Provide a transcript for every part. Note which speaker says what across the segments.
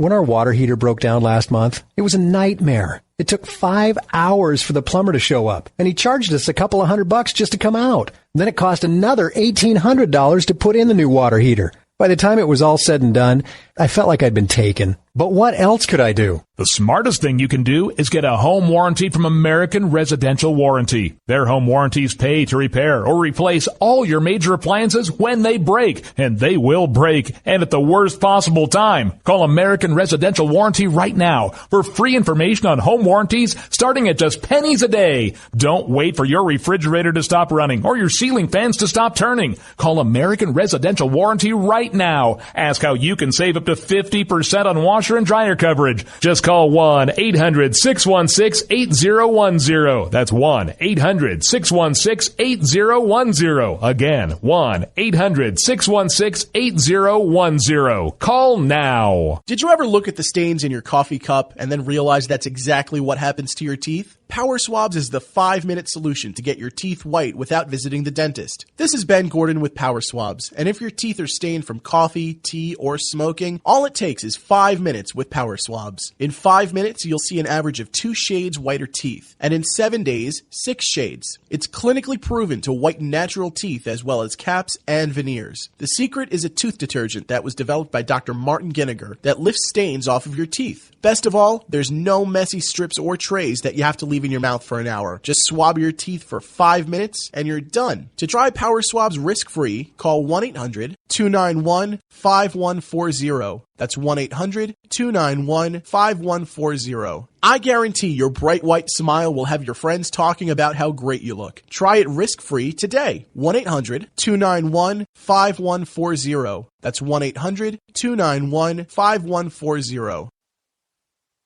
Speaker 1: When our water heater broke down last month, it was a nightmare. It took 5 hours for the plumber to show up, and he charged us a couple of $100 just to come out. Then it cost another $1,800 to put in the new water heater. By the time it was all said and done, I felt like I'd been taken. But what else could I do?
Speaker 2: The smartest thing you can do is get a home warranty from American Residential Warranty. Their home warranties pay to repair or replace all your major appliances when they break, and they will break, and at the worst possible time. Call American Residential Warranty right now for free information on home warranties starting at just pennies a day. Don't wait for your refrigerator to stop running or your ceiling fans to stop turning. Call American Residential Warranty right now. Ask how you can save up to 50% on washer and dryer coverage. Just call 1-800-616-8010. That's 1-800-616-8010. Again, 1-800-616-8010. Call now.
Speaker 3: Did you ever look at the stains in your coffee cup and then realize that's exactly what happens to your teeth? Power Swabs is the 5-minute solution to get your teeth white without visiting the dentist. This is Ben Gordon with Power Swabs, and if your teeth are stained from coffee, tea, or smoking, all it takes is 5 minutes with Power Swabs. In 5 minutes, you'll see an average of 2 shades whiter teeth, and in 7 days, 6 shades. It's clinically proven to whiten natural teeth as well as caps and veneers. The secret is a tooth detergent that was developed by Dr. Martin Ginniger that lifts stains off of your teeth. Best of all, there's no messy strips or trays that you have to leave in your mouth for an hour. Just swab your teeth for 5 minutes and you're done. To try Power Swabs risk-free, call 1-800-291-5140. That's 1-800-291-5140. I guarantee your bright white smile will have your friends talking about how great you look. Try it risk-free today. 1-800-291-5140. That's 1-800-291-5140.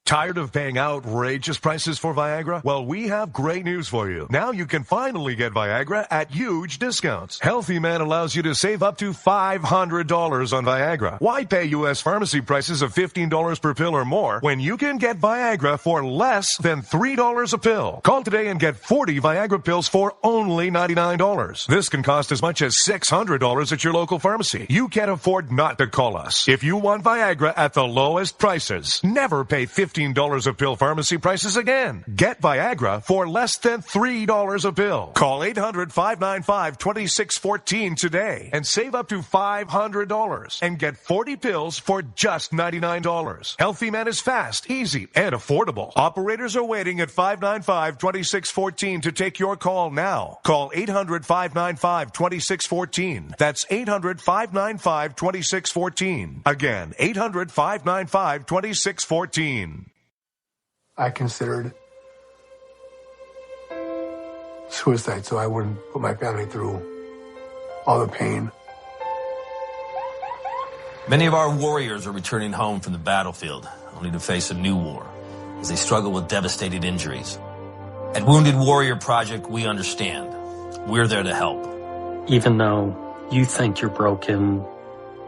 Speaker 4: Tired of paying outrageous prices for Viagra? Well, we have great news for you. Now you can finally get Viagra at huge discounts. Healthy Man allows you to save up to $500 on Viagra. Why pay U.S. pharmacy prices of $15 per pill or more when you can get Viagra for less than $3 a pill? Call today and get 40 Viagra pills for only $99. This can cost as much as $600 at your local pharmacy. You can't afford not to call us. If you want Viagra at the lowest prices, never pay $15 a pill pharmacy prices again. Get Viagra for less than $3 a pill. Call 800-595-2614 today and save up to $500 and get 40 pills for just $99. Healthy Man is fast, easy, and affordable. Operators are waiting at 595-2614 to take your call now. Call 800-595-2614. That's 800-595-2614. Again, 800-595-2614.
Speaker 5: I considered suicide so I wouldn't put my family through all the pain.
Speaker 6: Many of our warriors are returning home from the battlefield, only to face a new war as they struggle with devastating injuries. At Wounded Warrior Project, we understand. We're there to help.
Speaker 7: Even though you think you're broken,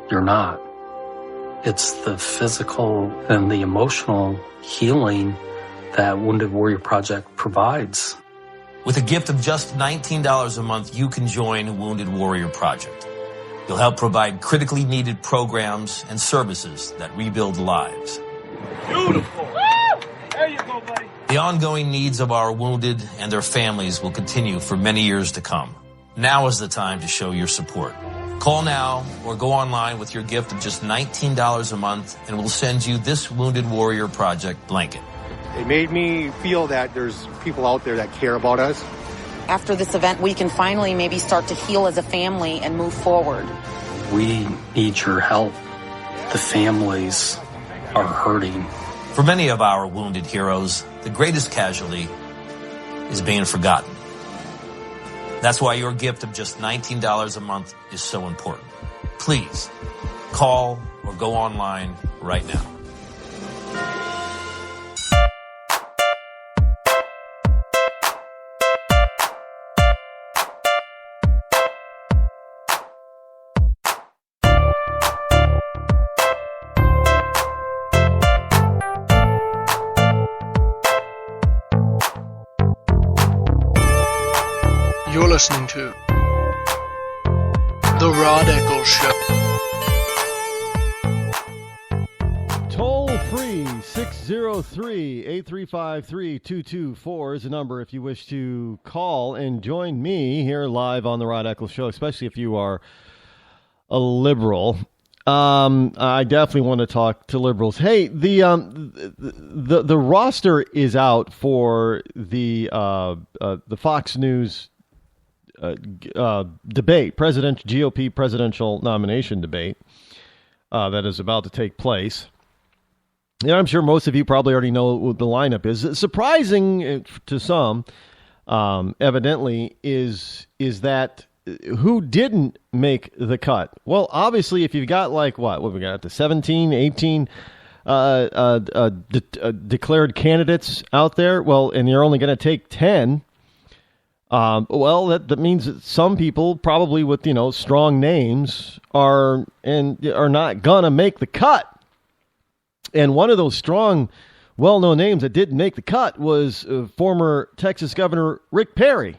Speaker 7: you're not. It's the physical and the emotional healing that Wounded Warrior Project provides.
Speaker 6: With a gift of just $19 a month, you can join Wounded Warrior Project. You'll help provide critically needed programs and services that rebuild lives.
Speaker 8: Beautiful. Woo! There you go, buddy.
Speaker 6: The ongoing needs of our wounded and their families will continue for many years to come. Now is the time to show your support. Call now or go online with your gift of just $19 a month and we'll send you this Wounded Warrior Project blanket.
Speaker 9: It made me feel that there's people out there that care about us.
Speaker 10: After this event, we can finally maybe start to heal as a family and move forward.
Speaker 7: We need your help. The families are hurting.
Speaker 6: For many of our wounded heroes, the greatest casualty is being forgotten. That's why your gift of just $19 a month is so important. Please call or go online right now.
Speaker 11: You're listening to The Rod Eccles Show. 603-603-8353-224 is the number if you wish to call and join me here live on the Rod Eccles Show, especially if you are a liberal. I definitely want to talk to liberals. Hey, the roster is out for the Fox News debate, GOP presidential nomination debate that is about to take place. Yeah, I'm sure most of you probably already know what the lineup is. Surprising to some, evidently, is that who didn't make the cut? Well, obviously, if you've got what we got, the 17, 18 declared candidates out there, well, and you're only going to take 10, well, that means that some people probably with, strong names are not going to make the cut. And one of those strong, well-known names that didn't make the cut was former Texas Governor Rick Perry.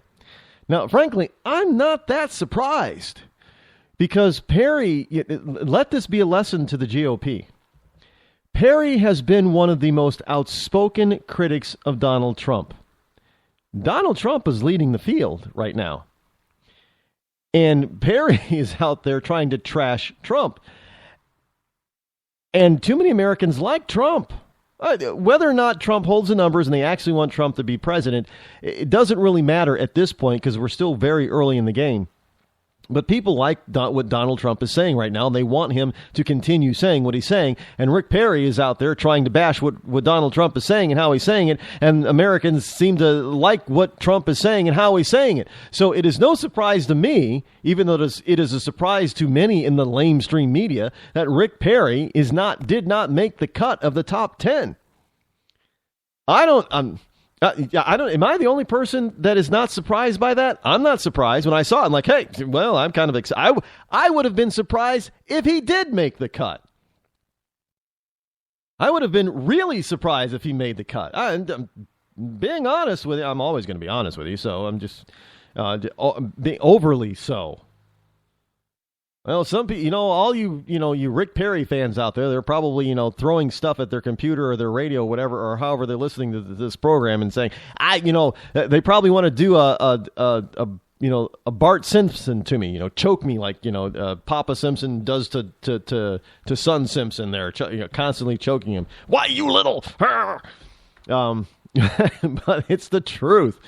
Speaker 11: Now, frankly, I'm not that surprised because Perry, let this be a lesson to the GOP. Perry has been one of the most outspoken critics of Donald Trump. Donald Trump is leading the field right now. And Perry is out there trying to trash Trump. And too many Americans like Trump. Whether or not Trump holds the numbers and they actually want Trump to be president, it doesn't really matter at this point because we're still very early in the game. But people like what Donald Trump is saying right now, and they want him to continue saying what he's saying. And Rick Perry is out there trying to bash what Donald Trump is saying and how he's saying it. And Americans seem to like what Trump is saying and how he's saying it. So it is no surprise to me, even though it is a surprise to many in the lamestream media, that Rick Perry did not make the cut of the top 10. Am I the only person that is not surprised by that? I'm not surprised. When I saw it, I'm like, hey, well, I'm kind of excited. I would have been surprised if he did make the cut. I would have been really surprised if he made the cut. I'm being honest with you. I'm always going to be honest with you, so I'm just being overly so. Well, some people, all you Rick Perry fans out there, they're probably, throwing stuff at their computer or their radio, whatever, or however they're listening to this program and saying, they probably want to do a Bart Simpson to me, choke me like, Papa Simpson does to Son Simpson there, constantly choking him. Why, you little, but it's the truth.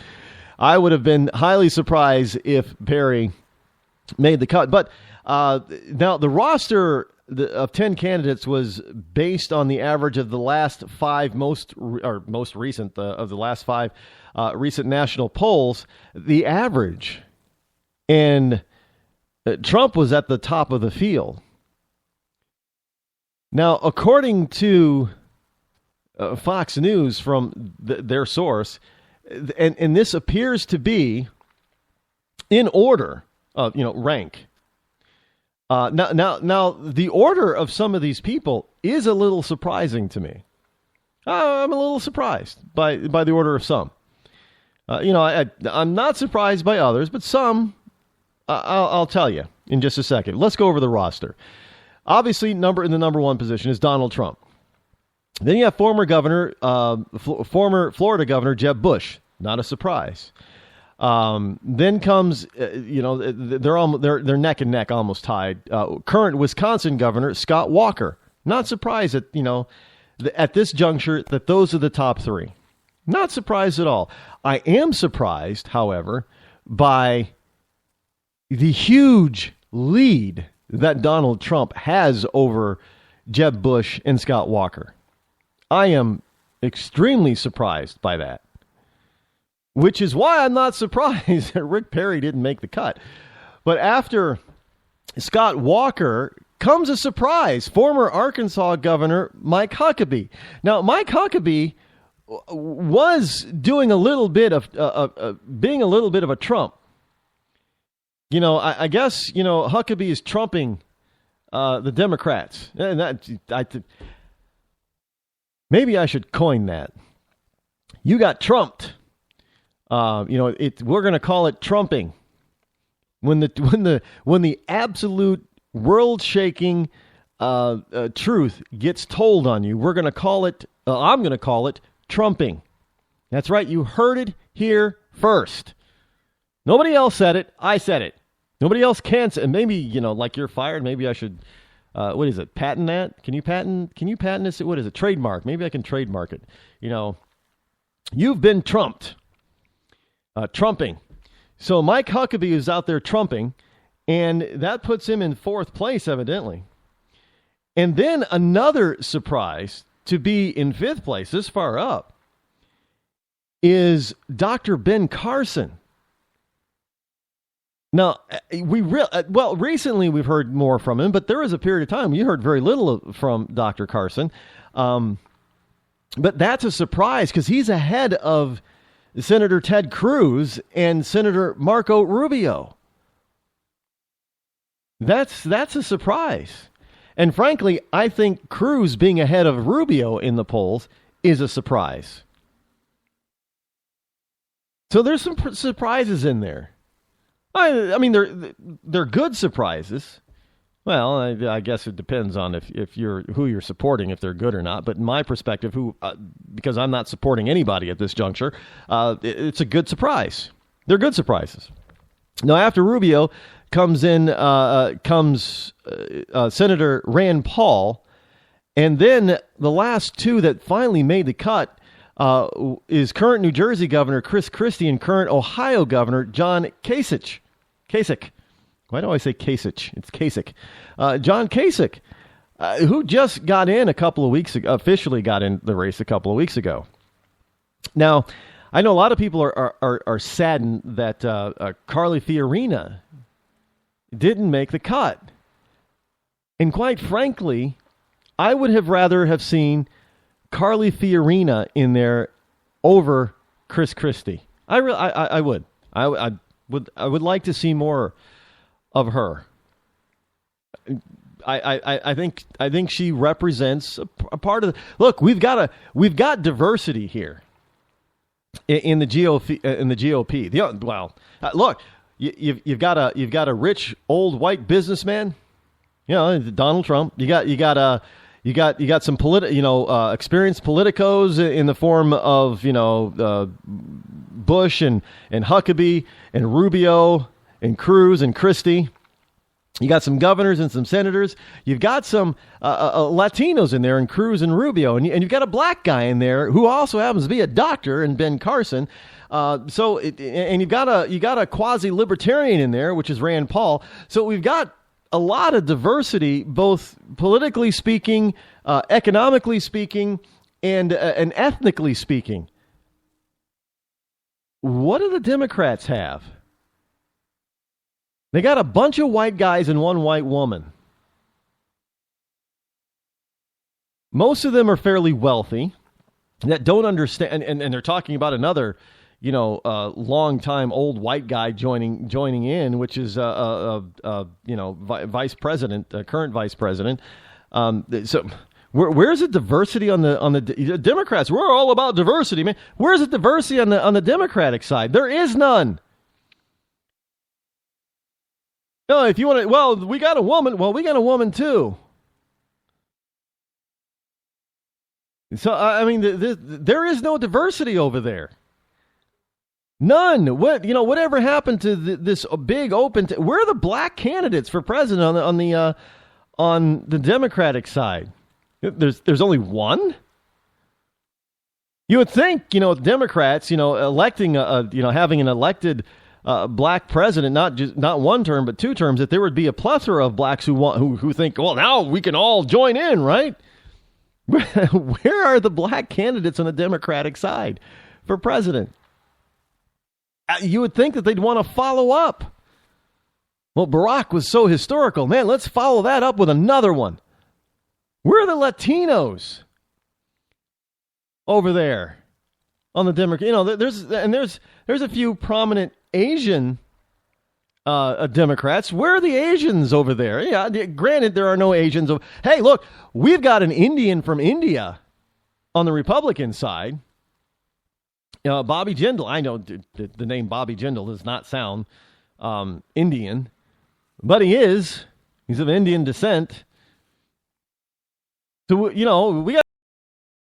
Speaker 11: I would have been highly surprised if Perry made the cut, but now, the roster of 10 candidates was based on the average of the last five most recent of the last five recent national polls. The average, and Trump was at the top of the field. Now, according to Fox News from their source, and this appears to be in order of rank. Now, the order of some of these people is a little surprising to me. I'm a little surprised by the order of some. I'm not surprised by others, but some, I'll tell you in just a second. Let's go over the roster. Obviously, in the number one position is Donald Trump. Then you have former Florida Governor Jeb Bush. Not a surprise. Then comes, they're neck and neck, almost tied. Current Wisconsin Governor Scott Walker. Not surprised at at this juncture that those are the top three. Not surprised at all. I am surprised, however, by the huge lead that Donald Trump has over Jeb Bush and Scott Walker. I am extremely surprised by that. Which is why I'm not surprised that Rick Perry didn't make the cut. But after Scott Walker comes a surprise, former Arkansas Governor Mike Huckabee. Now, Mike Huckabee was doing a little bit of being a little bit of a Trump. I guess Huckabee is trumping the Democrats, and maybe I should coin that. You got trumped. We're going to call it trumping. When the absolute world-shaking, truth gets told on you, we're going to call it, I'm going to call it trumping. That's right. You heard it here first. Nobody else said it. I said it. Nobody else can say it. Maybe, like you're fired. Maybe I should, what is it? Patent that? Can you patent this? What is it? Trademark. Maybe I can trademark it. You've been trumped. Trumping. So Mike Huckabee is out there trumping, and that puts him in fourth place, evidently. And then another surprise to be in fifth place, this far up, is Dr. Ben Carson. Now, recently we've heard more from him, but there was a period of time you heard very little from Dr. Carson. But that's a surprise because he's ahead of Senator Ted Cruz and Senator Marco Rubio. That's a surprise. And frankly, I think Cruz being ahead of Rubio in the polls is a surprise. So there's some surprises in there. I mean, they're good surprises. Well, I guess it depends on if you're who you're supporting, if they're good or not. But in my perspective, because I'm not supporting anybody at this juncture, it's a good surprise. They're good surprises. Now, after Rubio comes Senator Rand Paul, and then the last two that finally made the cut is current New Jersey Governor Chris Christie and current Ohio Governor John Kasich. Why do I say Kasich? It's Kasich. John Kasich, who just got in a couple of weeks ago, officially got in the race a couple of weeks ago. Now, I know a lot of people are saddened that Carly Fiorina didn't make the cut. And quite frankly, I would have rather have seen Carly Fiorina in there over Chris Christie. I would. I would like to see more of her. I think she represents a part of the look. We've got diversity here in the GOP. Look, you've got a rich old white businessman, Donald Trump. You got some experienced politicos in the form of Bush and Huckabee and Rubio and Cruz and Christie. You got some governors and some senators. You've got some Latinos in there in Cruz and Rubio, and you've got a black guy in there who also happens to be a doctor in Ben Carson. And you got a quasi-libertarian in there, which is Rand Paul. So we've got a lot of diversity, both politically speaking, economically speaking, and ethnically speaking. What do the Democrats have? They got a bunch of white guys and one white woman. Most of them are fairly wealthy that don't understand, and they're talking about another, long-time old white guy joining in, which is vice president, current vice president. So where's the diversity on the Democrats? We're all about diversity, man. Where's the diversity on the Democratic side? There is none. No, if you want to, we got a woman. Well, we got a woman too. So I mean, there is no diversity over there. None. Whatever happened to this big open? Where are the black candidates for president on the Democratic side? There's only one. You would think, Democrats, electing having an elected black president, not one term but two terms, that there would be a plethora of blacks who think, well, now we can all join in, right? Where are the black candidates on the Democratic side for president? You would think that they'd want to follow up. Well, Barack was so historical. Man, let's follow that up with another one. Where are the Latinos over there on the Democrat? There's a few prominent Asian Democrats. Where are the Asians over there? Yeah, granted, there are no Asians. Hey, look, we've got an Indian from India on the Republican side. Bobby Jindal. I know the name Bobby Jindal does not sound Indian, but he is. He's of Indian descent. So, we got